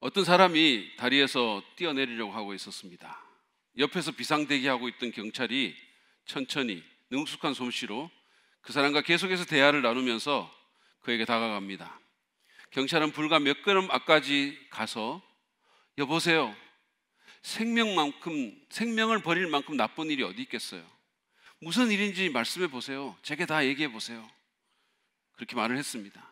어떤 사람이 다리에서 뛰어내리려고 하고 있었습니다. 옆에서 비상대기하고 있던 경찰이 천천히 능숙한 솜씨로 그 사람과 계속해서 대화를 나누면서 그에게 다가갑니다. 경찰은 불과 몇 걸음 앞까지 가서 여보세요, 생명을 버릴 만큼 나쁜 일이 어디 있겠어요? 무슨 일인지 말씀해 보세요. 제게 다 얘기해 보세요. 그렇게 말을 했습니다.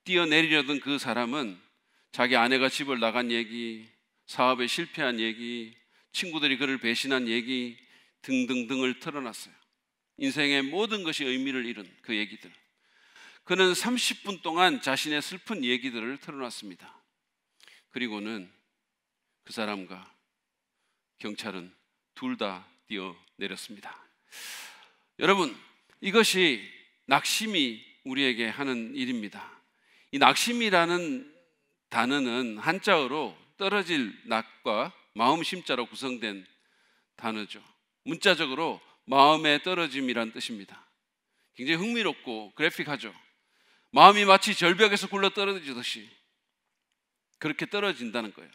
뛰어내리려던 그 사람은 자기 아내가 집을 나간 얘기, 사업에 실패한 얘기, 친구들이 그를 배신한 얘기 등등등을 털어놨어요. 인생의 모든 것이 의미를 잃은 그 얘기들. 그는 30분 동안 자신의 슬픈 얘기들을 털어놨습니다. 그리고는 그 사람과 경찰은 둘 다 뛰어내렸습니다. 여러분, 이것이 낙심이 우리에게 하는 일입니다. 이 낙심이라는 단어는 한자어로 떨어질 낙과 마음 심자로 구성된 단어죠. 문자적으로 마음의 떨어짐이란 뜻입니다. 굉장히 흥미롭고 그래픽하죠. 마음이 마치 절벽에서 굴러 떨어지듯이 그렇게 떨어진다는 거예요.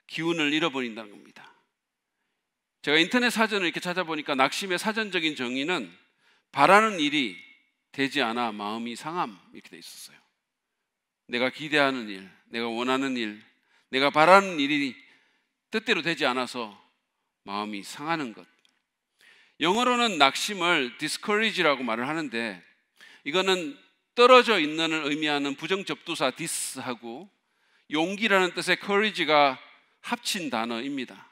기운을 잃어버린다는 겁니다. 제가 인터넷 사전을 이렇게 찾아보니까 낙심의 사전적인 정의는 바라는 일이 되지 않아 마음이 상함, 이렇게 돼 있었어요. 내가 기대하는 일, 내가 원하는 일, 내가 바라는 일이 뜻대로 되지 않아서 마음이 상하는 것. 영어로는 낙심을 discourage라고 말을 하는데, 이거는 떨어져 있는을 의미하는 부정접두사 dis하고 용기라는 뜻의 courage가 합친 단어입니다.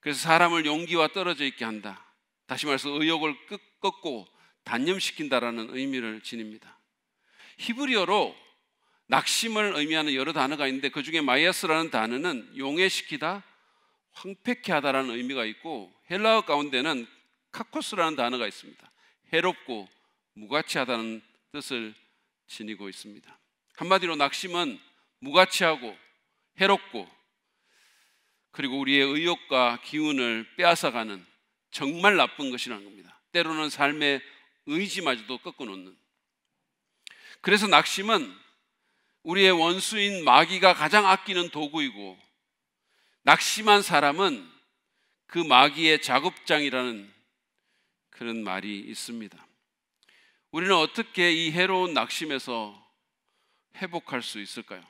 그래서 사람을 용기와 떨어져 있게 한다, 다시 말해서 의욕을 꺾고 단념시킨다라는 의미를 지닙니다. 히브리어로 낙심을 의미하는 여러 단어가 있는데 그 중에 마이아스라는 단어는 용해시키다, 황폐케 하다라는 의미가 있고, 헬라어 가운데는 카코스라는 단어가 있습니다. 해롭고 무가치하다는 뜻을 지니고 있습니다. 한마디로 낙심은 무가치하고 해롭고 그리고 우리의 의욕과 기운을 빼앗아가는 정말 나쁜 것이라는 겁니다. 때로는 삶의 의지마저도 꺾어놓는. 그래서 낙심은 우리의 원수인 마귀가 가장 아끼는 도구이고, 낙심한 사람은 그 마귀의 작업장이라는 그런 말이 있습니다. 우리는 어떻게 이 해로운 낙심에서 회복할 수 있을까요?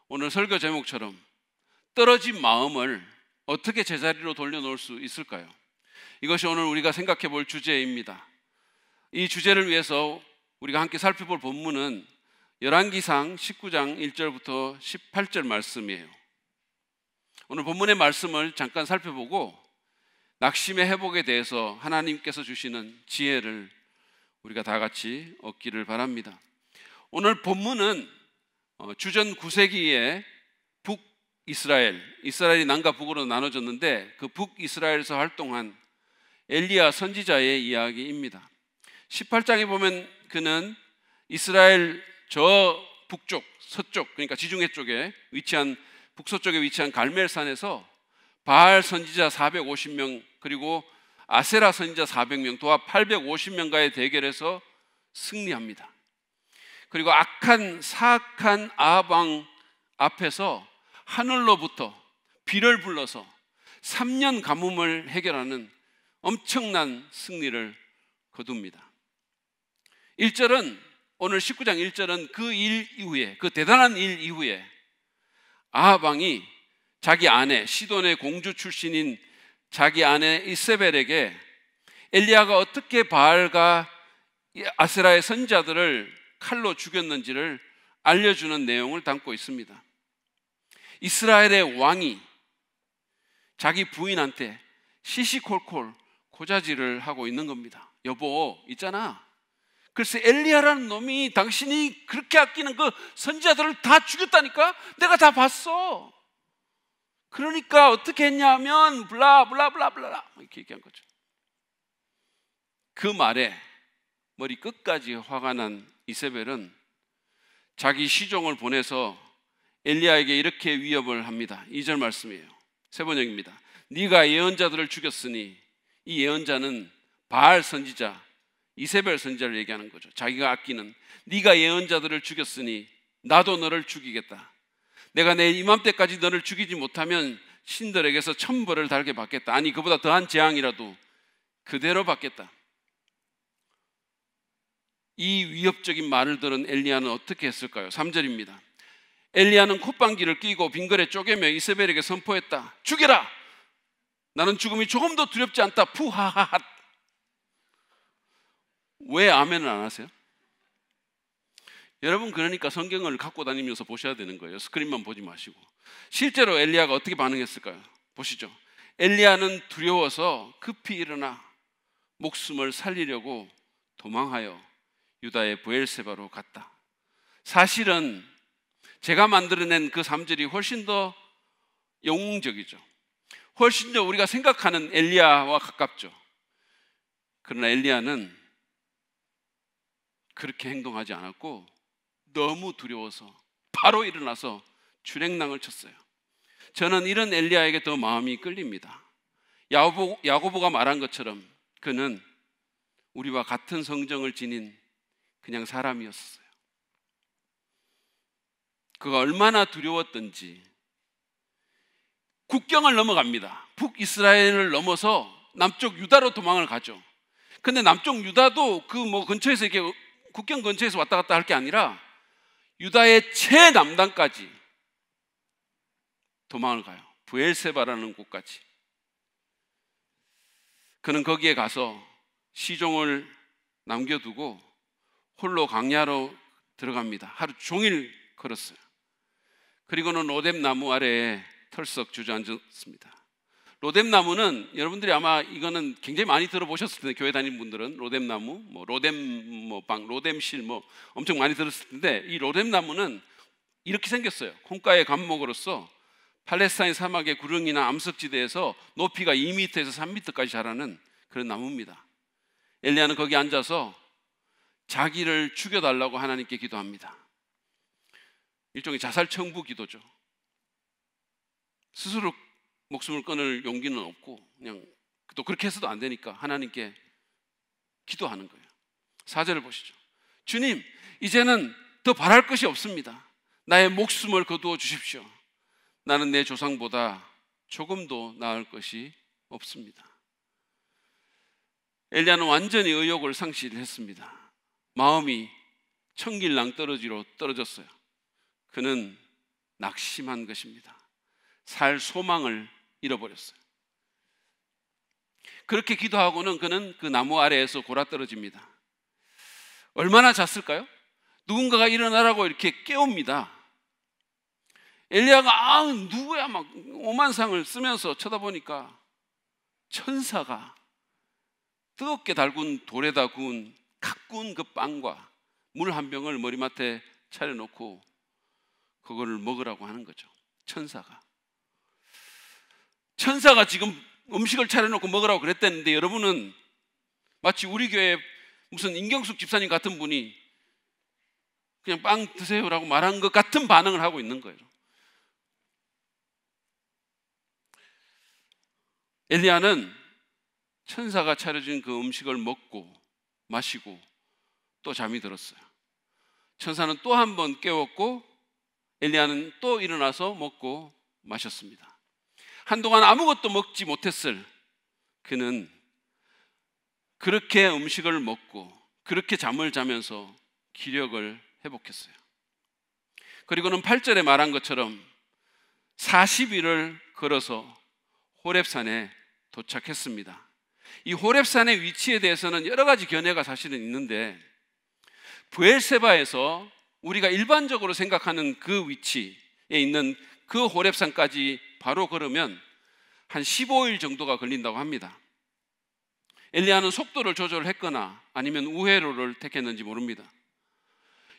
오늘 설교 제목처럼 떨어진 마음을 어떻게 제자리로 돌려놓을 수 있을까요? 이것이 오늘 우리가 생각해 볼 주제입니다. 이 주제를 위해서 우리가 함께 살펴볼 본문은 열왕기상 19장 1절부터 18절 말씀이에요. 오늘 본문의 말씀을 잠깐 살펴보고 낙심의 회복에 대해서 하나님께서 주시는 지혜를 우리가 다 같이 얻기를 바랍니다. 오늘 본문은 주전 9세기에 이스라엘이 남과 북으로 나눠졌는데 그 북이스라엘에서 활동한 엘리야 선지자의 이야기입니다. 18장에 보면 그는 이스라엘 저 북쪽, 서쪽, 그러니까 지중해 쪽에 위치한, 북서쪽에 위치한 갈멜산에서 바알 선지자 450명 그리고 아세라 선지자 400명 도합 850명과의 대결에서 승리합니다. 그리고 사악한 아합 왕 앞에서 하늘로부터 비를 불러서 3년 가뭄을 해결하는 엄청난 승리를 거둡니다. 1절은, 오늘 19장 1절은 그 일 이후에, 그 대단한 일 이후에 아합 왕이 자기 아내, 시돈의 공주 출신인 자기 아내 이세벨에게 엘리야가 어떻게 바알과 아세라의 선지자들을 칼로 죽였는지를 알려주는 내용을 담고 있습니다. 이스라엘의 왕이 자기 부인한테 시시콜콜 고자질을 하고 있는 겁니다. 여보, 있잖아, 글쎄 엘리야라는 놈이 당신이 그렇게 아끼는 그 선지자들을 다 죽였다니까? 내가 다 봤어. 그러니까 어떻게 했냐면 블라블라블라블라 이렇게 얘기한 거죠. 그 말에 머리 끝까지 화가 난 이세벨은 자기 시종을 보내서 엘리야에게 이렇게 위협을 합니다. 2절 말씀이에요. 세 번역입니다. 네가 예언자들을 죽였으니, 이 예언자는 바알 선지자 이세벨 선지자를 얘기하는 거죠. 자기가 아끼는, 네가 예언자들을 죽였으니 나도 너를 죽이겠다. 내가 내일 이맘때까지 너를 죽이지 못하면 신들에게서 천벌을 달게 받겠다. 아니, 그보다 더한 재앙이라도 그대로 받겠다. 이 위협적인 말을 들은 엘리야는 어떻게 했을까요? 3절입니다. 엘리야는 콧방귀를 뀌고 빙글에 쪼개며 이세벨에게 선포했다. 죽여라! 나는 죽음이 조금도 두렵지 않다. 푸하하핫. 왜 아멘을 안 하세요? 여러분, 그러니까 성경을 갖고 다니면서 보셔야 되는 거예요. 스크린만 보지 마시고. 실제로 엘리야가 어떻게 반응했을까요? 보시죠. 엘리야는 두려워서 급히 일어나 목숨을 살리려고 도망하여 유다의 브엘세바로 갔다. 사실은 제가 만들어낸 그 3절이 훨씬 더 영웅적이죠. 훨씬 더 우리가 생각하는 엘리야와 가깝죠. 그러나 엘리야는 그렇게 행동하지 않았고 너무 두려워서 바로 일어나서 주랭랑을 쳤어요. 저는 이런 엘리야에게 더 마음이 끌립니다. 야고보가 말한 것처럼 그는 우리와 같은 성정을 지닌 그냥 사람이었어요. 그가 얼마나 두려웠던지 국경을 넘어갑니다. 북이스라엘을 넘어서 남쪽 유다로 도망을 가죠. 근데 남쪽 유다도 그 근처에서 이렇게 국경 근처에서 왔다 갔다 할 게 아니라 유다의 최남단까지 도망을 가요. 브엘세바라는 곳까지. 그는 거기에 가서 시종을 남겨두고 홀로 광야로 들어갑니다. 하루 종일 걸었어요. 그리고는 로뎀 나무 아래에 털썩 주저앉았습니다. 로뎀 나무는 여러분들이 아마 이거는 굉장히 많이 들어보셨을 텐데, 교회 다니는 분들은 로뎀 나무, 로뎀실 엄청 많이 들었을 텐데, 이 로뎀 나무는 이렇게 생겼어요. 콩가의 감목으로서 팔레스타인 사막의 구릉이나 암석지대에서 높이가 2m에서 3m까지 자라는 그런 나무입니다. 엘리야는 거기 앉아서 자기를 죽여달라고 하나님께 기도합니다. 일종의 자살 청부 기도죠. 스스로 목숨을 끊을 용기는 없고 그냥 또 그렇게 해서도 안 되니까 하나님께 기도하는 거예요. 4절을 보시죠. 주님, 이제는 더 바랄 것이 없습니다. 나의 목숨을 거두어 주십시오. 나는 내 조상보다 조금도 나을 것이 없습니다. 엘리야는 완전히 의욕을 상실했습니다. 마음이 천길랑 떨어지로 떨어졌어요. 그는 낙심한 것입니다. 살 소망을 잃어버렸어요. 그렇게 기도하고는 그는 그 나무 아래에서 골아떨어집니다. 얼마나 잤을까요? 누군가가 일어나라고 이렇게 깨웁니다. 엘리야가 누구야 막 오만상을 쓰면서 쳐다보니까 천사가 뜨겁게 달군 돌에다 구운 가꾼 그 빵과 물 한 병을 머리맡에 차려놓고 그거를 먹으라고 하는 거죠. 천사가 지금 음식을 차려놓고 먹으라고 그랬다는데, 여러분은 마치 우리 교회 무슨 임경숙 집사님 같은 분이 그냥 빵 드세요라고 말한 것 같은 반응을 하고 있는 거예요. 엘리야는 천사가 차려준 그 음식을 먹고 마시고 또 잠이 들었어요. 천사는 또 한 번 깨웠고 엘리야는 또 일어나서 먹고 마셨습니다. 한동안 아무것도 먹지 못했을 그는 그렇게 음식을 먹고 그렇게 잠을 자면서 기력을 회복했어요. 그리고는 8절에 말한 것처럼 40일을 걸어서 호렙산에 도착했습니다. 이 호렙산의 위치에 대해서는 여러 가지 견해가 사실은 있는데, 브엘세바에서 우리가 일반적으로 생각하는 그 위치에 있는 그 호렙산까지 바로 걸으면 한 15일 정도가 걸린다고 합니다. 엘리야는 속도를 조절했거나 아니면 우회로를 택했는지 모릅니다.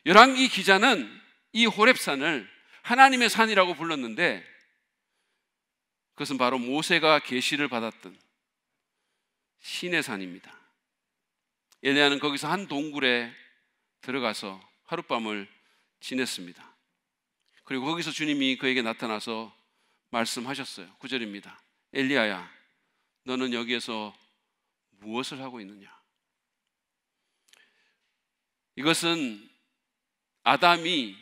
열왕기 기자는 이 호렙산을 하나님의 산이라고 불렀는데, 그것은 바로 모세가 계시를 받았던 신의 산입니다. 엘리야는 거기서 한 동굴에 들어가서 하룻밤을 지냈습니다. 그리고 거기서 주님이 그에게 나타나서 말씀하셨어요. 9절입니다. 엘리야야, 너는 여기에서 무엇을 하고 있느냐? 이것은 아담이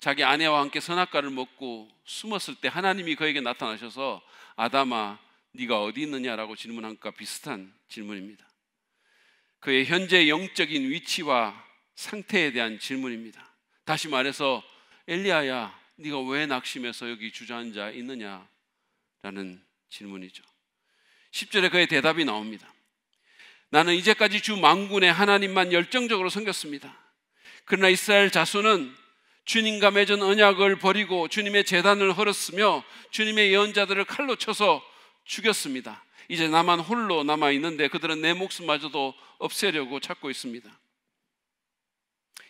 자기 아내와 함께 선악과를 먹고 숨었을 때 하나님이 그에게 나타나셔서 아담아 네가 어디 있느냐라고 질문한 것과 비슷한 질문입니다. 그의 현재 영적인 위치와 상태에 대한 질문입니다. 다시 말해서 엘리야야 네가 왜 낙심해서 여기 주저앉아 있느냐라는 질문이죠. 10절에 그의 대답이 나옵니다. 나는 이제까지 주 만군의 하나님만 열정적으로 섬겼습니다. 그러나 이스라엘 자손은 주님과 맺은 언약을 버리고 주님의 제단을 헐었으며 주님의 예언자들을 칼로 쳐서 죽였습니다. 이제 나만 홀로 남아있는데 그들은 내 목숨마저도 없애려고 찾고 있습니다.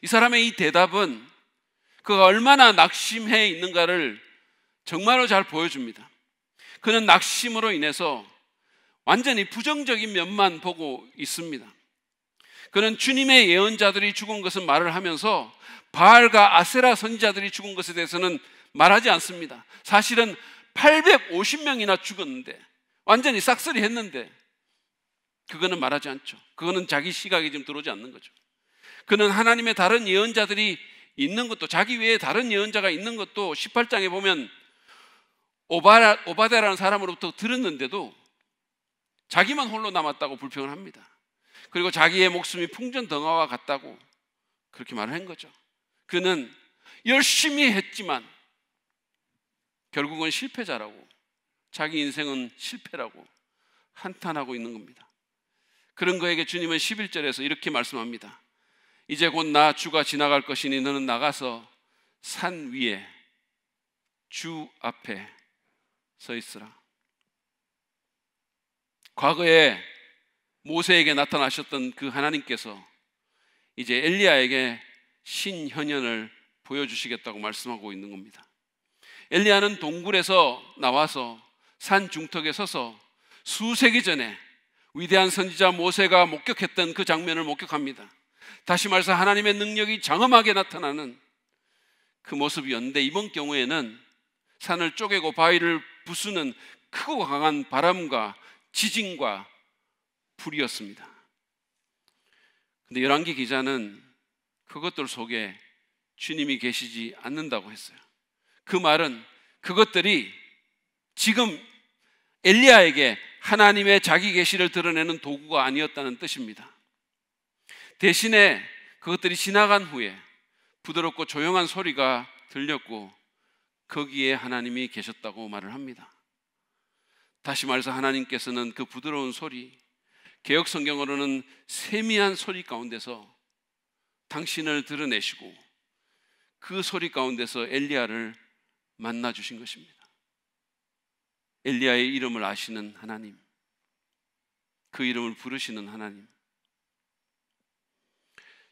이 사람의 이 대답은 그가 얼마나 낙심해 있는가를 정말로 잘 보여줍니다. 그는 낙심으로 인해서 완전히 부정적인 면만 보고 있습니다. 그는 주님의 예언자들이 죽은 것은 말을 하면서 바알과 아세라 선지자들이 죽은 것에 대해서는 말하지 않습니다. 사실은 850명이나 죽었는데 완전히 싹쓸이 했는데 그거는 말하지 않죠. 그거는 자기 시각에 지금 들어오지 않는 거죠. 그는 하나님의 다른 예언자들이 있는 것도, 자기 외에 다른 예언자가 있는 것도 18장에 보면 오바데라는 사람으로부터 들었는데도 자기만 홀로 남았다고 불평을 합니다. 그리고 자기의 목숨이 풍전등화와 같다고 그렇게 말을 한 거죠. 그는 열심히 했지만 결국은 실패자라고, 자기 인생은 실패라고 한탄하고 있는 겁니다. 그런 그에게 주님은 11절에서 이렇게 말씀합니다. 이제 곧 나 주가 지나갈 것이니 너는 나가서 산 위에 주 앞에 서 있으라. 과거에 모세에게 나타나셨던 그 하나님께서 이제 엘리야에게 신현현을 보여주시겠다고 말씀하고 있는 겁니다. 엘리야는 동굴에서 나와서 산 중턱에 서서 수세기 전에 위대한 선지자 모세가 목격했던 그 장면을 목격합니다. 다시 말해서 하나님의 능력이 장엄하게 나타나는 그 모습이었는데, 이번 경우에는 산을 쪼개고 바위를 부수는 크고 강한 바람과 지진과 불이었습니다. 근데 열왕기 기자는 그것들 속에 주님이 계시지 않는다고 했어요. 그 말은 그것들이 지금 엘리야에게 하나님의 자기 계시를 드러내는 도구가 아니었다는 뜻입니다. 대신에 그것들이 지나간 후에 부드럽고 조용한 소리가 들렸고 거기에 하나님이 계셨다고 말을 합니다. 다시 말해서 하나님께서는 그 부드러운 소리, 개역 성경으로는 세미한 소리 가운데서 당신을 드러내시고 그 소리 가운데서 엘리야를 만나 주신 것입니다. 엘리야의 이름을 아시는 하나님, 그 이름을 부르시는 하나님.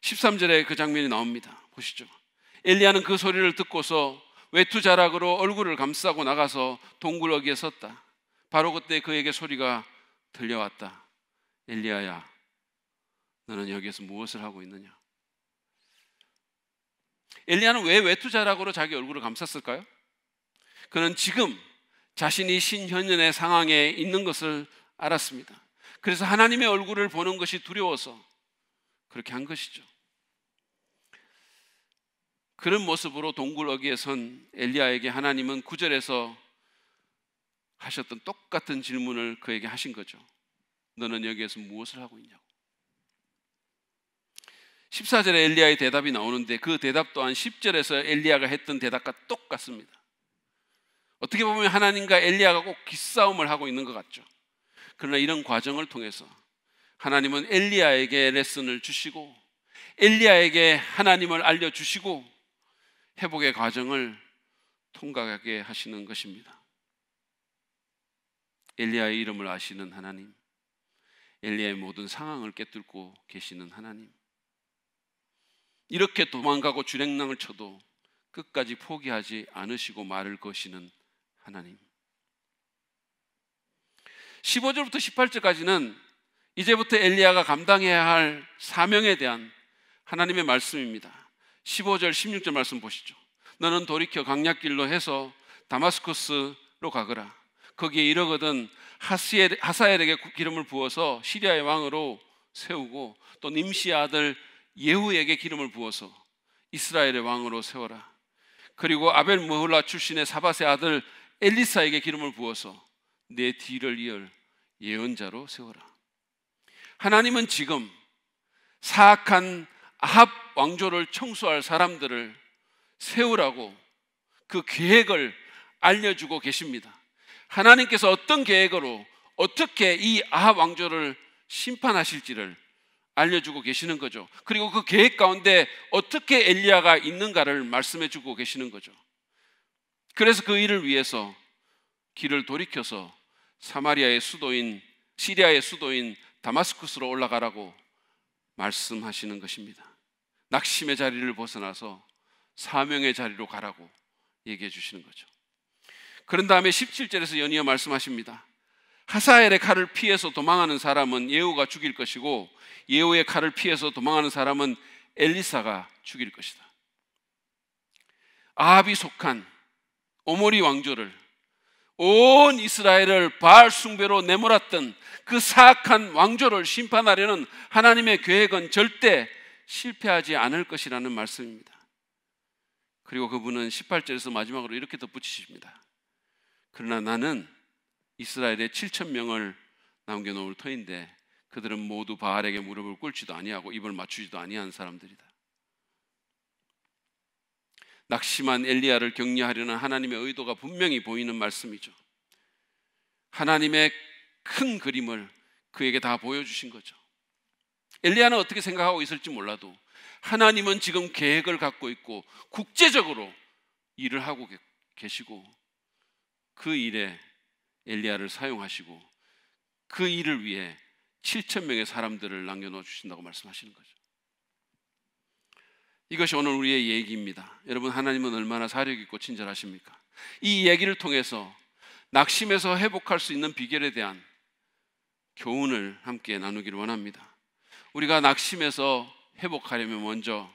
13절에 그 장면이 나옵니다. 보시죠. 엘리야는 그 소리를 듣고서 외투자락으로 얼굴을 감싸고 나가서 동굴 어귀에 섰다. 바로 그때 그에게 소리가 들려왔다. 엘리야야, 너는 여기에서 무엇을 하고 있느냐? 엘리야는 왜 외투자락으로 자기 얼굴을 감쌌을까요? 그는 지금 자신이 신현연의 상황에 있는 것을 알았습니다. 그래서 하나님의 얼굴을 보는 것이 두려워서 그렇게 한 것이죠. 그런 모습으로 동굴 어귀에 선 엘리야에게 하나님은 9절에서 하셨던 똑같은 질문을 그에게 하신 거죠. 너는 여기에서 무엇을 하고 있냐고. 14절에 엘리야의 대답이 나오는데 그 대답 또한 10절에서 엘리야가 했던 대답과 똑같습니다. 어떻게 보면 하나님과 엘리야가 꼭 기싸움을 하고 있는 것 같죠. 그러나 이런 과정을 통해서 하나님은 엘리야에게 레슨을 주시고 엘리야에게 하나님을 알려주시고 회복의 과정을 통과하게 하시는 것입니다. 엘리야의 이름을 아시는 하나님, 엘리야의 모든 상황을 꿰뚫고 계시는 하나님, 이렇게 도망가고 주랭랑을 쳐도 끝까지 포기하지 않으시고 말을 거시는 하나님. 15절부터 18절까지는 이제부터 엘리야가 감당해야 할 사명에 대한 하나님의 말씀입니다. 15절, 16절 말씀 보시죠. 너는 돌이켜 강약길로 해서 다마스쿠스로 가거라. 거기에 이르거든 하사엘에게 기름을 부어서 시리아의 왕으로 세우고 또 nim시의 아들 예후에게 기름을 부어서 이스라엘의 왕으로 세워라. 그리고 아벨 머홀라 출신의 사밧의 아들 엘리사에게 기름을 부어서 내 뒤를 이을 예언자로 세워라. 하나님은 지금 사악한 아합 왕조를 청소할 사람들을 세우라고 그 계획을 알려주고 계십니다. 하나님께서 어떤 계획으로 어떻게 이 아합 왕조를 심판하실지를 알려주고 계시는 거죠. 그리고 그 계획 가운데 어떻게 엘리야가 있는가를 말씀해 주고 계시는 거죠. 그래서 그 일을 위해서 길을 돌이켜서 사마리아의 수도인 시리아의 수도인 다마스쿠스로 올라가라고 말씀하시는 것입니다. 낙심의 자리를 벗어나서 사명의 자리로 가라고 얘기해 주시는 거죠. 그런 다음에 17절에서 연이어 말씀하십니다. 하사엘의 칼을 피해서 도망하는 사람은 예후가 죽일 것이고 예후의 칼을 피해서 도망하는 사람은 엘리사가 죽일 것이다. 아합이 속한 오모리 왕조를, 온 이스라엘을 바알 숭배로 내몰았던 그 사악한 왕조를 심판하려는 하나님의 계획은 절대 실패하지 않을 것이라는 말씀입니다. 그리고 그분은 18절에서 마지막으로 이렇게 덧붙이십니다. 그러나 나는 이스라엘의 7,000명을 남겨놓을 터인데 그들은 모두 바알에게 무릎을 꿇지도 아니하고 입을 맞추지도 아니한 사람들이다. 낙심한 엘리야를 격려하려는 하나님의 의도가 분명히 보이는 말씀이죠. 하나님의 큰 그림을 그에게 다 보여주신 거죠. 엘리야는 어떻게 생각하고 있을지 몰라도 하나님은 지금 계획을 갖고 있고 국제적으로 일을 하고 계시고 그 일에 엘리야를 사용하시고 그 일을 위해 7,000명의 사람들을 남겨놓아 주신다고 말씀하시는 거죠. 이것이 오늘 우리의 얘기입니다. 여러분, 하나님은 얼마나 사력 있고 친절하십니까? 이 얘기를 통해서 낙심에서 회복할 수 있는 비결에 대한 교훈을 함께 나누기를 원합니다. 우리가 낙심에서 회복하려면 먼저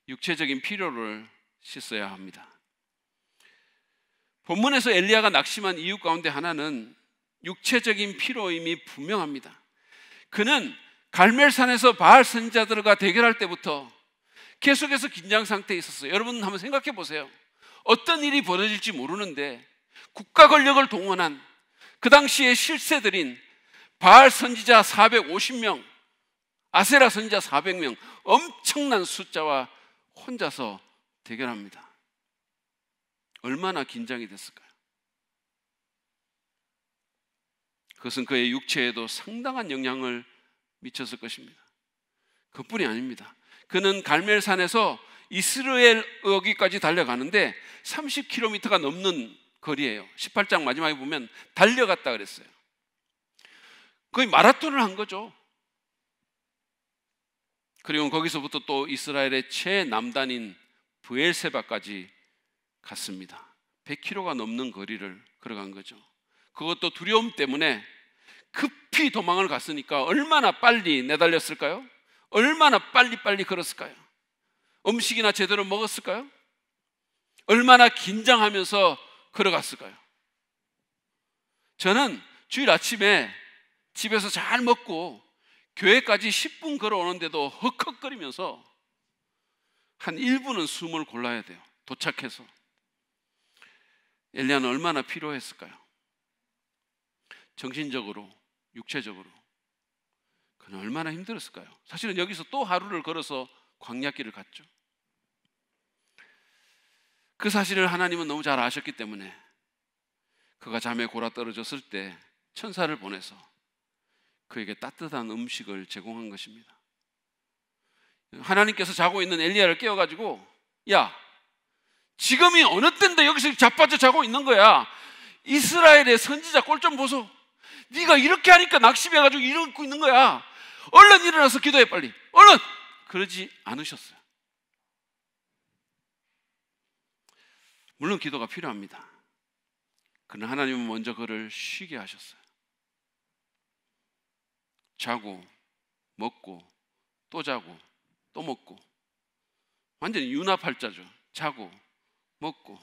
육체적인 필요를 씻어야 합니다. 본문에서 엘리야가 낙심한 이유 가운데 하나는 육체적인 피로임이 분명합니다. 그는 갈멜산에서 바알 선지자들과 대결할 때부터 계속해서 긴장 상태에 있었어요. 여러분 한번 생각해 보세요. 어떤 일이 벌어질지 모르는데 국가 권력을 동원한 그 당시의 실세들인 바알 선지자 450명, 아세라 선지자 400명, 엄청난 숫자와 혼자서 대결합니다. 얼마나 긴장이 됐을까요? 그것은 그의 육체에도 상당한 영향을 미쳤을 것입니다. 그뿐이 아닙니다. 그는 갈멜산에서 이스라엘 여기까지 달려가는데 30km가 넘는 거리예요. 18장 마지막에 보면 달려갔다 그랬어요. 거의 마라톤을 한 거죠. 그리고 거기서부터 또 이스라엘의 최남단인 브엘세바까지 갔습니다. 100km가 넘는 거리를 걸어간 거죠. 그것도 두려움 때문에 급히 도망을 갔으니까 얼마나 빨리 내달렸을까요? 얼마나 빨리 걸었을까요? 음식이나 제대로 먹었을까요? 얼마나 긴장하면서 걸어갔을까요? 저는 주일 아침에 집에서 잘 먹고 교회까지 10분 걸어오는데도 헉헉거리면서 한 1분은 숨을 골라야 돼요. 도착해서. 엘리야는 얼마나 피로했을까요? 정신적으로, 육체적으로 그는 얼마나 힘들었을까요? 사실은 여기서 또 하루를 걸어서 광야길을 갔죠. 그 사실을 하나님은 너무 잘 아셨기 때문에 그가 잠에 골아떨어졌을 때 천사를 보내서 그에게 따뜻한 음식을 제공한 것입니다. 하나님께서 자고 있는 엘리야를 깨워가지고, 야, 지금이 어느 때인데 여기서 자빠져 자고 있는 거야. 이스라엘의 선지자 꼴 좀 보소. 네가 이렇게 하니까 낙심해가지고 이러고 있는 거야. 얼른 일어나서 기도해 빨리. 얼른. 그러지 않으셨어요. 물론 기도가 필요합니다. 그러나 하나님은 먼저 그를 쉬게 하셨어요. 자고 먹고 또 자고 또 먹고, 완전히 윤화팔자죠. 자고 먹고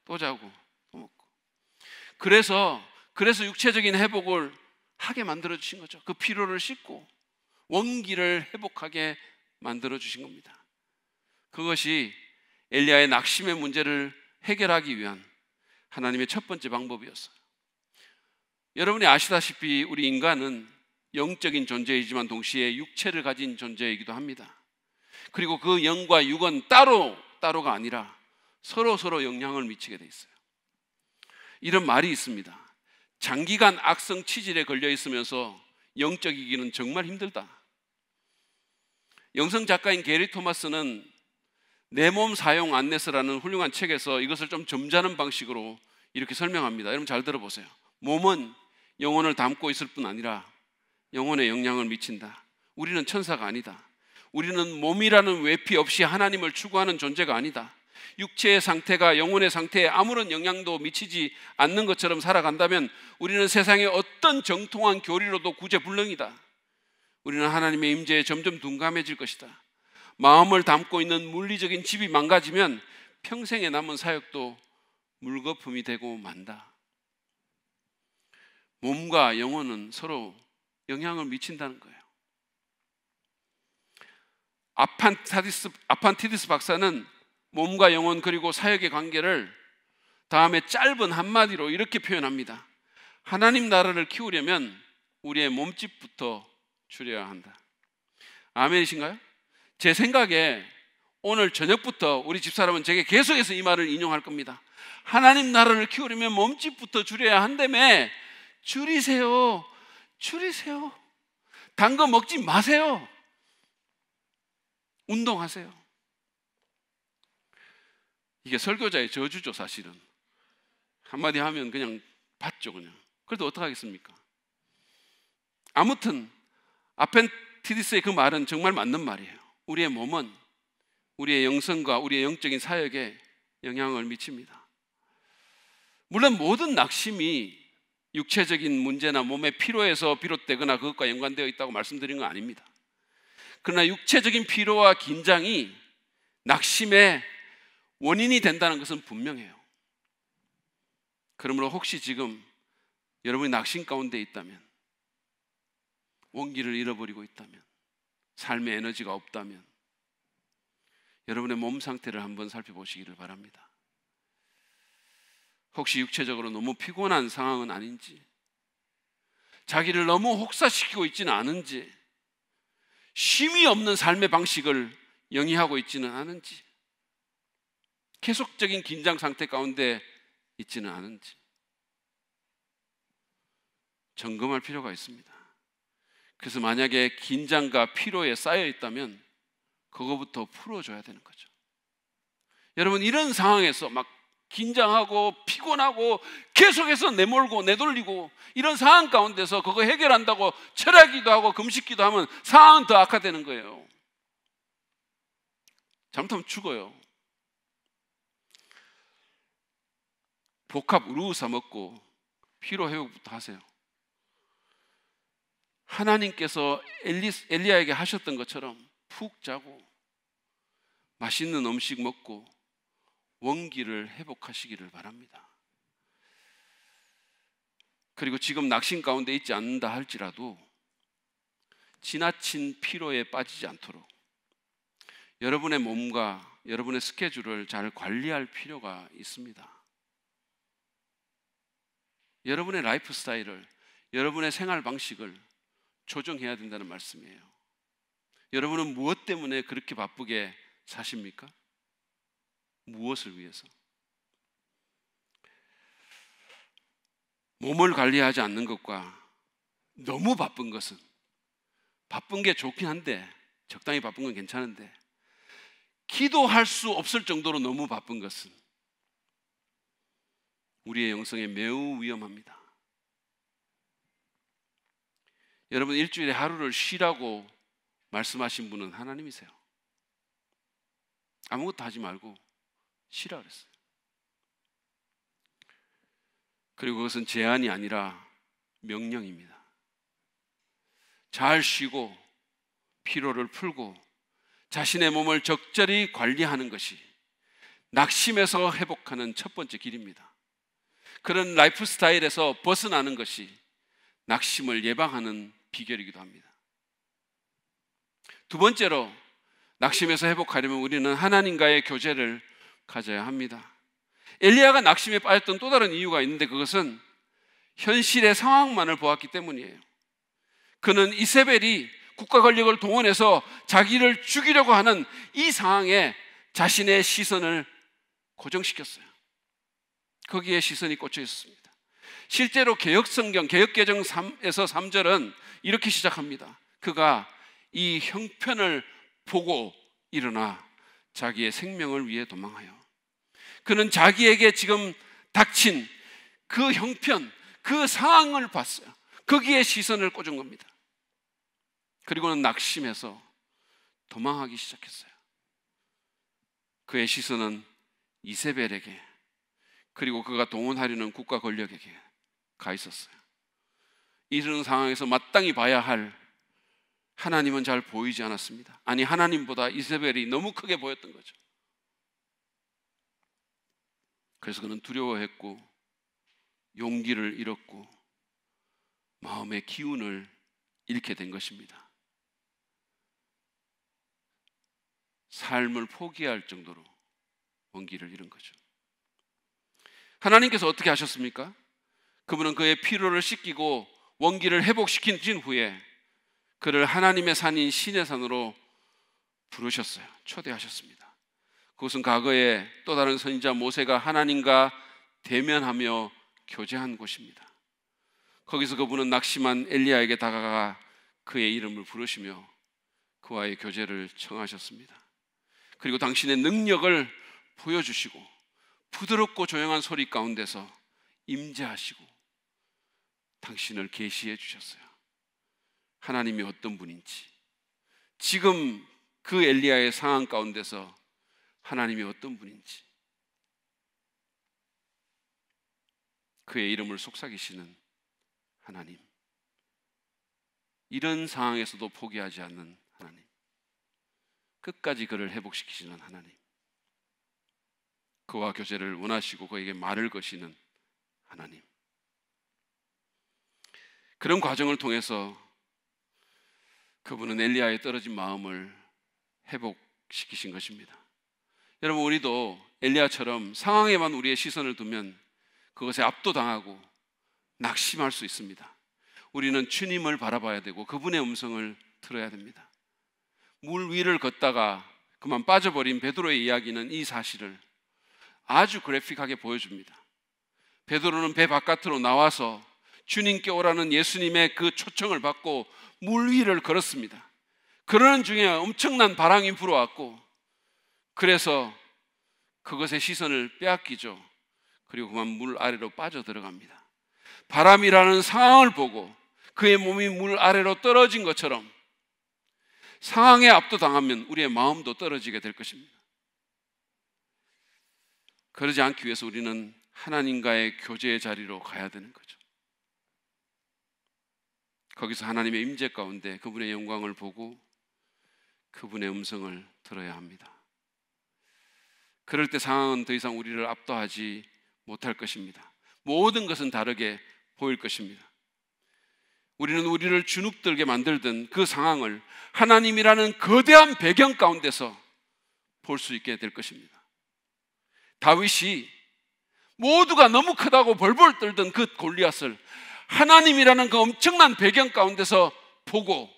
또 자고 또 먹고. 그래서 육체적인 회복을 하게 만들어 주신 거죠. 그 피로를 씻고 원기를 회복하게 만들어 주신 겁니다. 그것이 엘리야의 낙심의 문제를 해결하기 위한 하나님의 첫 번째 방법이었어요. 여러분이 아시다시피 우리 인간은 영적인 존재이지만 동시에 육체를 가진 존재이기도 합니다. 그리고 그 영과 육은 따로가 아니라 서로 영향을 미치게 돼 있어요. 이런 말이 있습니다. 장기간 악성 치질에 걸려 있으면서 영적이기는 정말 힘들다. 영성 작가인 게리 토마스는 내 몸 사용 안내서라는 훌륭한 책에서 이것을 좀 점잖은 방식으로 이렇게 설명합니다. 여러분 잘 들어보세요. 몸은 영혼을 담고 있을 뿐 아니라 영혼에 영향을 미친다. 우리는 천사가 아니다. 우리는 몸이라는 외피 없이 하나님을 추구하는 존재가 아니다. 육체의 상태가 영혼의 상태에 아무런 영향도 미치지 않는 것처럼 살아간다면 우리는 세상의 어떤 정통한 교리로도 구제불능이다. 우리는 하나님의 임재에 점점 둔감해질 것이다. 마음을 담고 있는 물리적인 집이 망가지면 평생에 남은 사역도 물거품이 되고 만다. 몸과 영혼은 서로 영향을 미친다는 거예요. 아판티디스 박사는 몸과 영혼 그리고 사역의 관계를 다음에 짧은 한마디로 이렇게 표현합니다. 하나님 나라를 키우려면 우리의 몸집부터 줄여야 한다. 아멘이신가요? 제 생각에 오늘 저녁부터 우리 집사람은 제게 계속해서 이 말을 인용할 겁니다. 하나님 나라를 키우려면 몸집부터 줄여야 한다며. 줄이세요. 단 거 먹지 마세요. 운동하세요. 이게 설교자의 저주죠. 사실은 한마디 하면 그냥 받죠. 그냥. 그래도 어떡하겠습니까? 아무튼 아펜티디스의 그 말은 정말 맞는 말이에요. 우리의 몸은 우리의 영성과 우리의 영적인 사역에 영향을 미칩니다. 물론 모든 낙심이 육체적인 문제나 몸의 피로에서 비롯되거나 그것과 연관되어 있다고 말씀드린 건 아닙니다. 그러나 육체적인 피로와 긴장이 낙심의 원인이 된다는 것은 분명해요. 그러므로 혹시 지금 여러분이 낙심 가운데 있다면, 원기를 잃어버리고 있다면, 삶의 에너지가 없다면 여러분의 몸 상태를 한번 살펴보시기를 바랍니다. 혹시 육체적으로 너무 피곤한 상황은 아닌지, 자기를 너무 혹사시키고 있지는 않은지, 쉼이 없는 삶의 방식을 영위하고 있지는 않은지, 계속적인 긴장 상태 가운데 있지는 않은지 점검할 필요가 있습니다. 그래서 만약에 긴장과 피로에 쌓여 있다면 그거부터 풀어줘야 되는 거죠. 여러분, 이런 상황에서 막 긴장하고 피곤하고 계속해서 내몰고 내돌리고 이런 상황 가운데서 그거 해결한다고 철야기도 하고 금식기도 하면 상황은 더 악화되는 거예요. 잘못하면 죽어요. 복합 우루사 먹고 피로 회복부터 하세요. 하나님께서 엘리야에게 하셨던 것처럼 푹 자고 맛있는 음식 먹고 원기를 회복하시기를 바랍니다. 그리고 지금 낙심 가운데 있지 않는다 할지라도 지나친 피로에 빠지지 않도록 여러분의 몸과 여러분의 스케줄을 잘 관리할 필요가 있습니다. 여러분의 라이프 스타일을, 여러분의 생활 방식을 조정해야 된다는 말씀이에요. 여러분은 무엇 때문에 그렇게 바쁘게 사십니까? 무엇을 위해서? 몸을 관리하지 않는 것과 너무 바쁜 것은, 바쁜 게 좋긴 한데, 적당히 바쁜 건 괜찮은데, 기도할 수 없을 정도로 너무 바쁜 것은 우리의 영성에 매우 위험합니다. 여러분, 일주일에 하루를 쉬라고 말씀하신 분은 하나님이세요. 아무것도 하지 말고 쉬라 그랬어요. 그리고 그것은 제한이 아니라 명령입니다. 잘 쉬고 피로를 풀고 자신의 몸을 적절히 관리하는 것이 낙심에서 회복하는 첫 번째 길입니다. 그런 라이프 스타일에서 벗어나는 것이 낙심을 예방하는 비결이기도 합니다. 두 번째로, 낙심에서 회복하려면 우리는 하나님과의 교제를 가져야 합니다. 엘리야가 낙심에 빠졌던 또 다른 이유가 있는데 그것은 현실의 상황만을 보았기 때문이에요. 그는 이세벨이 국가 권력을 동원해서 자기를 죽이려고 하는 이 상황에 자신의 시선을 고정시켰어요. 거기에 시선이 꽂혀 있었습니다. 실제로 개혁성경, 개혁개정 3에서 3절은 이렇게 시작합니다. 그가 이 형편을 보고 일어나 자기의 생명을 위해 도망하여. 그는 자기에게 지금 닥친 그 형편, 그 상황을 봤어요. 거기에 시선을 꽂은 겁니다. 그리고는 낙심해서 도망하기 시작했어요. 그의 시선은 이세벨에게, 그리고 그가 동원하려는 국가 권력에게 가 있었어요. 이런 상황에서 마땅히 봐야 할 하나님은 잘 보이지 않았습니다. 아니, 하나님보다 이세벨이 너무 크게 보였던 거죠. 그래서 그는 두려워했고 용기를 잃었고 마음의 기운을 잃게 된 것입니다. 삶을 포기할 정도로 원기를 잃은 거죠. 하나님께서 어떻게 하셨습니까? 그분은 그의 피로를 씻기고 원기를 회복시킨 후에 그를 하나님의 산인 시내산으로 부르셨어요. 초대하셨습니다. 그것은 과거에 또 다른 선지자 모세가 하나님과 대면하며 교제한 곳입니다. 거기서 그분은 낙심한 엘리야에게 다가가 그의 이름을 부르시며 그와의 교제를 청하셨습니다. 그리고 당신의 능력을 보여주시고 부드럽고 조용한 소리 가운데서 임재하시고 당신을 계시해 주셨어요. 하나님이 어떤 분인지, 지금 그 엘리야의 상황 가운데서 하나님이 어떤 분인지, 그의 이름을 속삭이시는 하나님, 이런 상황에서도 포기하지 않는 하나님, 끝까지 그를 회복시키시는 하나님, 그와 교제를 원하시고 그에게 말을 거시는 하나님. 그런 과정을 통해서 그분은 엘리야의 떨어진 마음을 회복시키신 것입니다. 여러분, 우리도 엘리야처럼 상황에만 우리의 시선을 두면 그것에 압도당하고 낙심할 수 있습니다. 우리는 주님을 바라봐야 되고 그분의 음성을 들어야 됩니다. 물 위를 걷다가 그만 빠져버린 베드로의 이야기는 이 사실을 아주 그래픽하게 보여줍니다. 베드로는 배 바깥으로 나와서 주님께 오라는 예수님의 그 초청을 받고 물 위를 걸었습니다. 그러는 중에 엄청난 바람이 불어왔고, 그래서 그것의 시선을 빼앗기죠. 그리고 그만 물 아래로 빠져 들어갑니다. 바람이라는 상황을 보고 그의 몸이 물 아래로 떨어진 것처럼 상황에 압도당하면 우리의 마음도 떨어지게 될 것입니다. 그러지 않기 위해서 우리는 하나님과의 교제의 자리로 가야 되는 거죠. 거기서 하나님의 임재 가운데 그분의 영광을 보고 그분의 음성을 들어야 합니다. 그럴 때 상황은 더 이상 우리를 압도하지 못할 것입니다. 모든 것은 다르게 보일 것입니다. 우리는 우리를 주눅들게 만들던 그 상황을 하나님이라는 거대한 배경 가운데서 볼 수 있게 될 것입니다. 다윗이 모두가 너무 크다고 벌벌 떨던 그 골리앗을 하나님이라는 그 엄청난 배경 가운데서 보고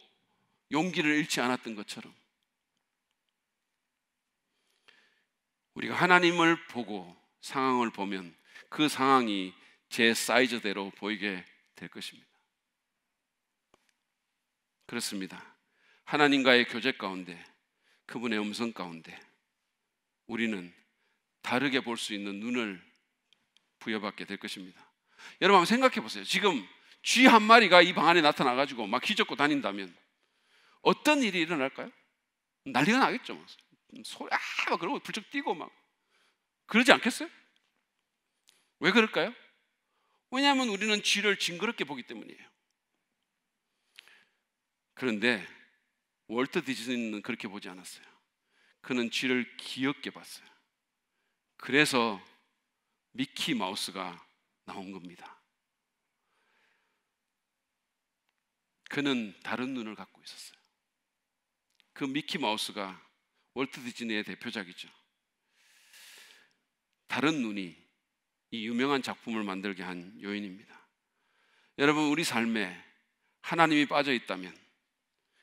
용기를 잃지 않았던 것처럼 우리가 하나님을 보고 상황을 보면 그 상황이 제 사이즈대로 보이게 될 것입니다. 그렇습니다. 하나님과의 교제 가운데, 그분의 음성 가운데 우리는 다르게 볼 수 있는 눈을 부여받게 될 것입니다. 여러분 한번 생각해 보세요. 지금 쥐 한 마리가 이 방 안에 나타나가지고 막 휘젓고 다닌다면 어떤 일이 일어날까요? 난리가 나겠죠. 소리 막 그러고 불쩍 뛰고 막 그러지 않겠어요? 왜 그럴까요? 왜냐하면 우리는 쥐를 징그럽게 보기 때문이에요. 그런데 월트 디즈니는 그렇게 보지 않았어요. 그는 쥐를 귀엽게 봤어요. 그래서 미키 마우스가 나온 겁니다. 그는 다른 눈을 갖고 있었어요. 그 미키 마우스가 월트 디즈니의 대표작이죠. 다른 눈이 이 유명한 작품을 만들게 한 요인입니다. 여러분, 우리 삶에 하나님이 빠져 있다면,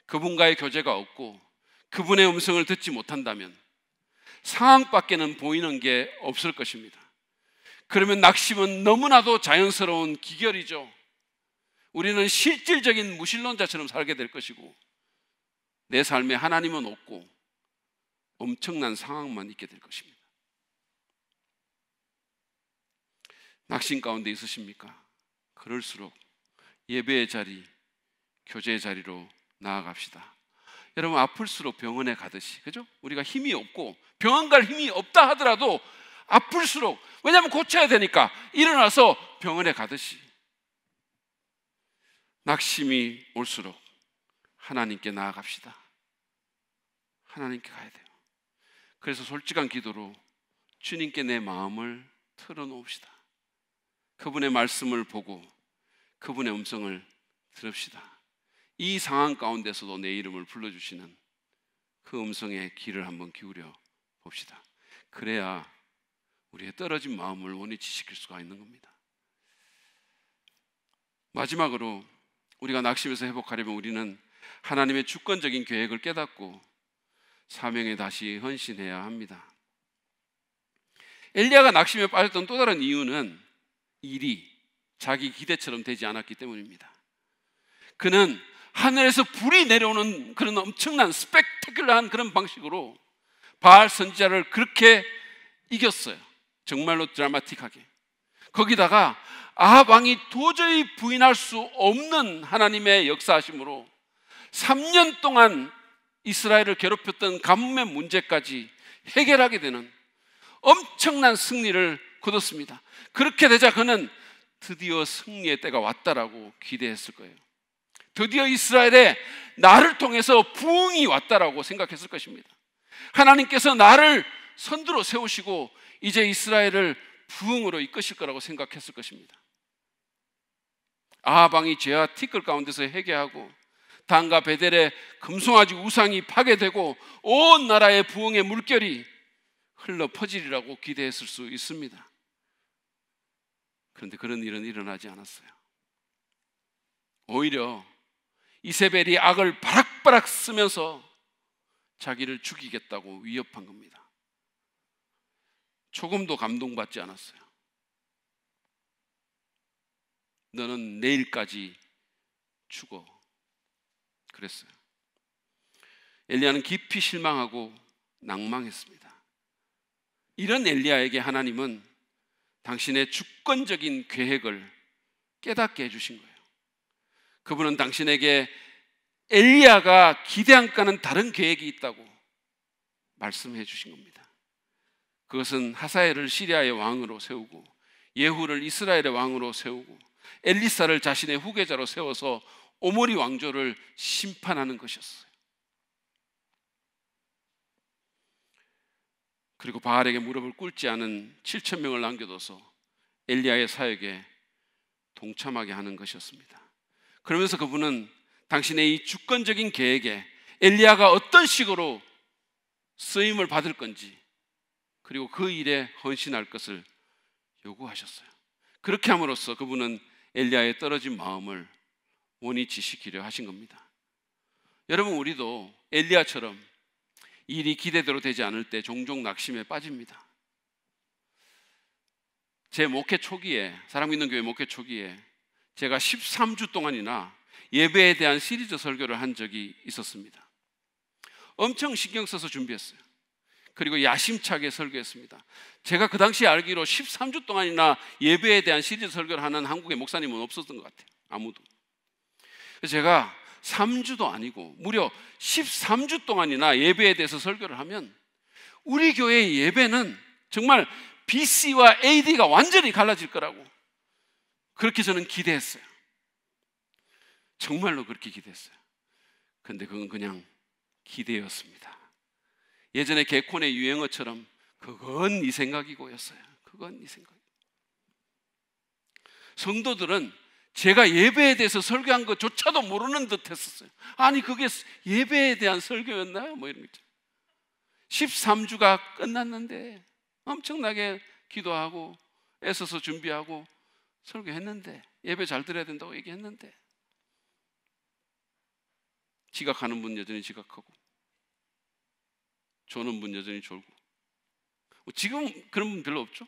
그분과의 교제가 없고 그분의 음성을 듣지 못한다면 상황 밖에는 보이는 게 없을 것입니다. 그러면 낙심은 너무나도 자연스러운 기결이죠. 우리는 실질적인 무신론자처럼 살게 될 것이고, 내 삶에 하나님은 없고 엄청난 상황만 있게 될 것입니다. 낙심 가운데 있으십니까? 그럴수록 예배의 자리, 교제의 자리로 나아갑시다. 여러분, 아플수록 병원에 가듯이, 그죠? 우리가 힘이 없고 병원 갈 힘이 없다 하더라도 아플수록, 왜냐하면 고쳐야 되니까 일어나서 병원에 가듯이 낙심이 올수록 하나님께 나아갑시다. 하나님께 가야 돼요. 그래서 솔직한 기도로 주님께 내 마음을 털어놓읍시다. 그분의 말씀을 보고 그분의 음성을 들읍시다. 이 상황 가운데서도 내 이름을 불러주시는 그 음성의 귀를 한번 기울여 봅시다. 그래야 우리의 떨어진 마음을 원위치시킬 수가 있는 겁니다. 마지막으로 우리가 낙심에서 회복하려면 우리는 하나님의 주권적인 계획을 깨닫고 사명에 다시 헌신해야 합니다. 엘리야가 낙심에 빠졌던 또 다른 이유는 일이 자기 기대처럼 되지 않았기 때문입니다. 그는 하늘에서 불이 내려오는 그런 엄청난 스펙타클러한 그런 방식으로 바알 선지자를 그렇게 이겼어요. 정말로 드라마틱하게. 거기다가 아합 왕이 도저히 부인할 수 없는 하나님의 역사하심으로 3년 동안 이스라엘을 괴롭혔던 가뭄의 문제까지 해결하게 되는 엄청난 승리를 거뒀습니다. 그렇게 되자 그는 드디어 승리의 때가 왔다라고 기대했을 거예요. 드디어 이스라엘에 나를 통해서 부흥이 왔다라고 생각했을 것입니다. 하나님께서 나를 선두로 세우시고 이제 이스라엘을 부흥으로 이끄실 거라고 생각했을 것입니다. 아합 왕이 죄와 티끌 가운데서 회개하고 단과 베델의 금송아지 우상이 파괴되고 온 나라의 부흥의 물결이 흘러 퍼지리라고 기대했을 수 있습니다. 그런데 그런 일은 일어나지 않았어요. 오히려 이세벨이 악을 바락바락 쓰면서 자기를 죽이겠다고 위협한 겁니다. 조금도 감동받지 않았어요. 너는 내일까지 죽어, 그랬어요. 엘리야는 깊이 실망하고 낭망했습니다. 이런 엘리야에게 하나님은 당신의 주권적인 계획을 깨닫게 해주신 거예요. 그분은 당신에게 엘리야가 기대한과는 다른 계획이 있다고 말씀해 주신 겁니다. 그것은 하사엘을 시리아의 왕으로 세우고 예후를 이스라엘의 왕으로 세우고 엘리사를 자신의 후계자로 세워서 오므리 왕조를 심판하는 것이었어요. 그리고 바알에게 무릎을 꿇지 않은 7,000명을 남겨둬서 엘리야의 사역에 동참하게 하는 것이었습니다. 그러면서 그분은 당신의 이 주권적인 계획에 엘리야가 어떤 식으로 쓰임을 받을 건지, 그리고 그 일에 헌신할 것을 요구하셨어요. 그렇게 함으로써 그분은 엘리야의 떨어진 마음을 원위치시키려 하신 겁니다. 여러분, 우리도 엘리야처럼 일이 기대대로 되지 않을 때 종종 낙심에 빠집니다. 제 목회 초기에, 사랑 믿는 교회 목회 초기에 제가 13주 동안이나 예배에 대한 시리즈 설교를 한 적이 있었습니다. 엄청 신경 써서 준비했어요. 그리고 야심차게 설교했습니다. 제가 그 당시에 알기로 13주 동안이나 예배에 대한 시리즈 설교를 하는 한국의 목사님은 없었던 것 같아요. 아무도. 그래서 제가 3주도 아니고 무려 13주 동안이나 예배에 대해서 설교를 하면 우리 교회의 예배는 정말 BC와 AD가 완전히 갈라질 거라고 그렇게 저는 기대했어요. 정말로 그렇게 기대했어요. 그런데 그건 그냥 기대였습니다. 예전에 개콘의 유행어처럼 그건 네 생각이고였어요. 그건 네 생각. 성도들은 제가 예배에 대해서 설교한 것조차도 모르는 듯 했었어요. 아니 그게 예배에 대한 설교였나요? 뭐 이런 거 있죠. 13주가 끝났는데 엄청나게 기도하고 애써서 준비하고 설교했는데, 예배 잘 드려야 된다고 얘기했는데, 지각하는 분 여전히 지각하고 조는 분 여전히 졸고. 지금 그런 분 별로 없죠?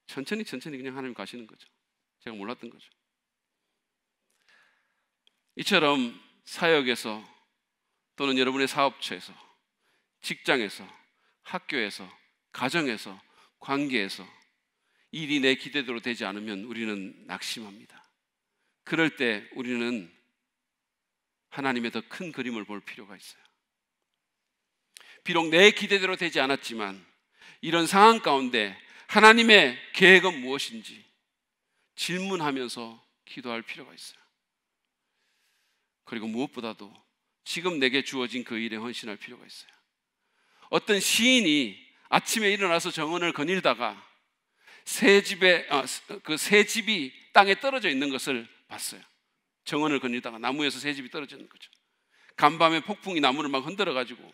천천히 그냥 하나님 가시는 거죠. 제가 몰랐던 거죠. 이처럼 사역에서 또는 여러분의 사업처에서, 직장에서, 학교에서, 가정에서, 관계에서 일이 내 기대대로 되지 않으면 우리는 낙심합니다. 그럴 때 우리는 하나님의 더 큰 그림을 볼 필요가 있어요. 비록 내 기대대로 되지 않았지만 이런 상황 가운데 하나님의 계획은 무엇인지 질문하면서 기도할 필요가 있어요. 그리고 무엇보다도 지금 내게 주어진 그 일에 헌신할 필요가 있어요. 어떤 시인이 아침에 일어나서 정원을 거닐다가 새 집이 땅에 떨어져 있는 것을 봤어요. 정원을 거닐다가 나무에서 새 집이 떨어져 있는 거죠. 간밤에 폭풍이 나무를 막 흔들어 가지고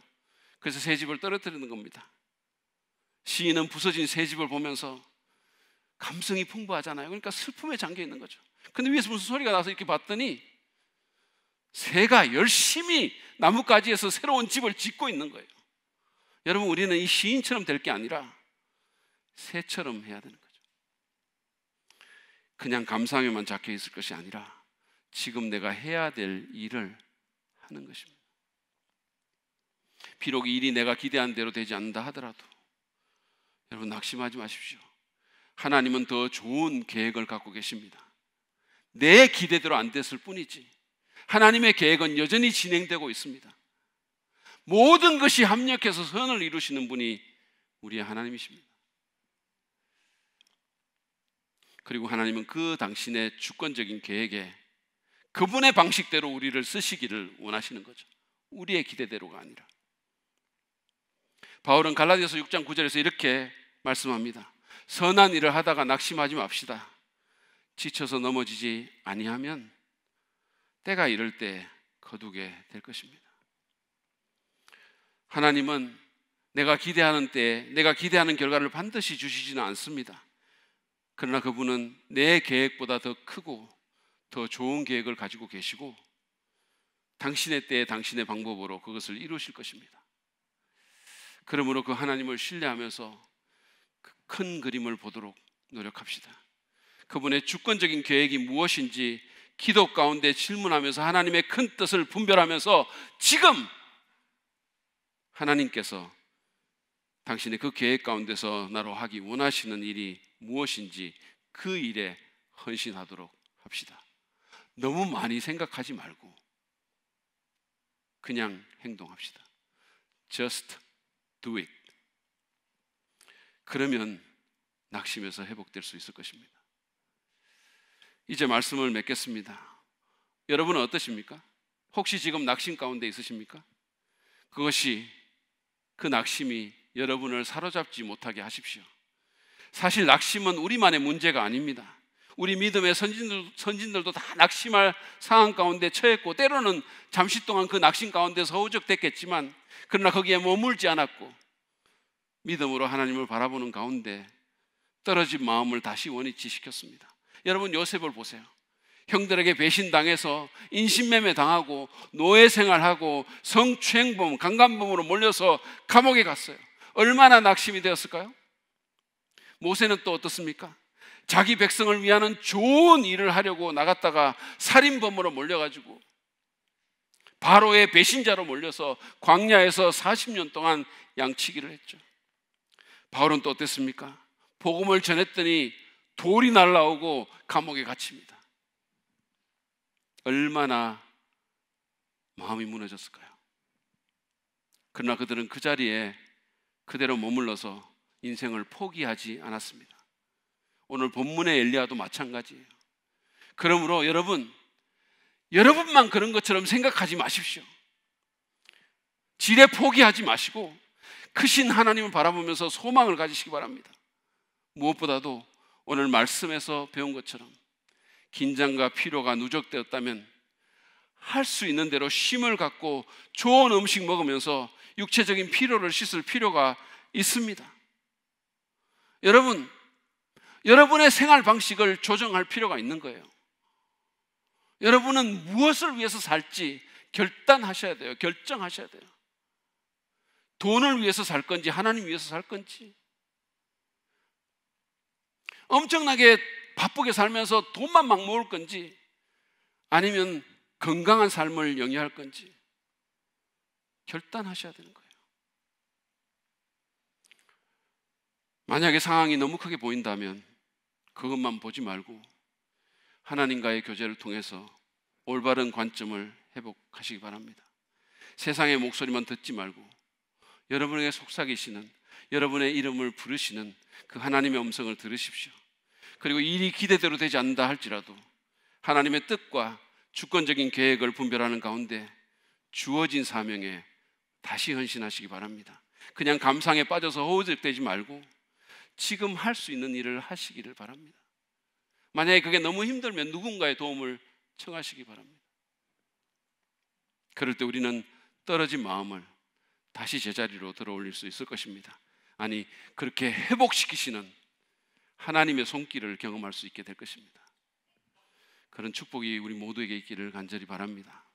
그래서 새 집을 떨어뜨리는 겁니다. 시인은 부서진 새 집을 보면서 감성이 풍부하잖아요. 그러니까 슬픔에 잠겨 있는 거죠. 근데 위에서 무슨 소리가 나서 이렇게 봤더니 새가 열심히 나뭇가지에서 새로운 집을 짓고 있는 거예요. 여러분, 우리는 이 시인처럼 될 게 아니라 새처럼 해야 되는 거죠. 그냥 감상에만 잡혀 있을 것이 아니라 지금 내가 해야 될 일을 하는 것입니다. 비록 일이 내가 기대한 대로 되지 않는다 하더라도 여러분, 낙심하지 마십시오. 하나님은 더 좋은 계획을 갖고 계십니다. 내 기대대로 안 됐을 뿐이지 하나님의 계획은 여전히 진행되고 있습니다. 모든 것이 합력해서 선을 이루시는 분이 우리의 하나님이십니다. 그리고 하나님은 그 당신의 주권적인 계획에 그분의 방식대로 우리를 쓰시기를 원하시는 거죠. 우리의 기대대로가 아니라. 바울은 갈라디아서 6장 9절에서 이렇게 말씀합니다. 선한 일을 하다가 낙심하지 맙시다. 지쳐서 넘어지지 아니하면 때가 이를 때 거두게 될 것입니다. 하나님은 내가 기대하는 때에 내가 기대하는 결과를 반드시 주시지는 않습니다. 그러나 그분은 내 계획보다 더 크고 더 좋은 계획을 가지고 계시고 당신의 때에 당신의 방법으로 그것을 이루실 것입니다. 그러므로 그 하나님을 신뢰하면서 그 큰 그림을 보도록 노력합시다. 그분의 주권적인 계획이 무엇인지 기도 가운데 질문하면서 하나님의 큰 뜻을 분별하면서 지금 하나님께서 당신의 그 계획 가운데서 나로 하기 원하시는 일이 무엇인지 그 일에 헌신하도록 합시다. 너무 많이 생각하지 말고 그냥 행동합시다. Just do it. 그러면 낙심에서 회복될 수 있을 것입니다. 이제 말씀을 맺겠습니다. 여러분은 어떠십니까? 혹시 지금 낙심 가운데 있으십니까? 그 낙심이 여러분을 사로잡지 못하게 하십시오. 사실 낙심은 우리만의 문제가 아닙니다. 우리 믿음의 선진들도 다 낙심할 상황 가운데 처했고 때로는 잠시 동안 그 낙심 가운데서 허우적댔겠지만 그러나 거기에 머물지 않았고 믿음으로 하나님을 바라보는 가운데 떨어진 마음을 다시 원위치 시켰습니다. 여러분, 요셉을 보세요. 형들에게 배신당해서 인신매매 당하고 노예 생활하고 성추행범, 강간범으로 몰려서 감옥에 갔어요. 얼마나 낙심이 되었을까요? 모세는 또 어떻습니까? 자기 백성을 위하는 좋은 일을 하려고 나갔다가 살인범으로 몰려가지고 바로의 배신자로 몰려서 광야에서 40년 동안 양치기를 했죠. 바울은 또 어땠습니까? 복음을 전했더니 돌이 날라오고 감옥에 갇힙니다. 얼마나 마음이 무너졌을까요? 그러나 그들은 그 자리에 그대로 머물러서 인생을 포기하지 않았습니다. 오늘 본문의 엘리야도 마찬가지예요. 그러므로 여러분만 그런 것처럼 생각하지 마십시오. 지레 포기하지 마시고 크신 하나님을 바라보면서 소망을 가지시기 바랍니다. 무엇보다도 오늘 말씀에서 배운 것처럼 긴장과 피로가 누적되었다면 할 수 있는 대로 쉼을 갖고 좋은 음식 먹으면서 육체적인 피로를 씻을 필요가 있습니다. 여러분의 생활 방식을 조정할 필요가 있는 거예요. 여러분은 무엇을 위해서 살지 결단하셔야 돼요. 결정하셔야 돼요. 돈을 위해서 살 건지 하나님 위해서 살 건지, 엄청나게 바쁘게 살면서 돈만 막 모을 건지 아니면 건강한 삶을 영위할 건지 결단하셔야 되는 거예요. 만약에 상황이 너무 크게 보인다면 그것만 보지 말고 하나님과의 교제를 통해서 올바른 관점을 회복하시기 바랍니다. 세상의 목소리만 듣지 말고 여러분에게 속삭이시는, 여러분의 이름을 부르시는 그 하나님의 음성을 들으십시오. 그리고 일이 기대대로 되지 않는다 할지라도 하나님의 뜻과 주권적인 계획을 분별하는 가운데 주어진 사명에 다시 헌신하시기 바랍니다. 그냥 감상에 빠져서 허우적대지 말고 지금 할 수 있는 일을 하시기를 바랍니다. 만약에 그게 너무 힘들면 누군가의 도움을 청하시기 바랍니다. 그럴 때 우리는 떨어진 마음을 다시 제자리로 들어올릴 수 있을 것입니다. 아니, 그렇게 회복시키시는 하나님의 손길을 경험할 수 있게 될 것입니다. 그런 축복이 우리 모두에게 있기를 간절히 바랍니다.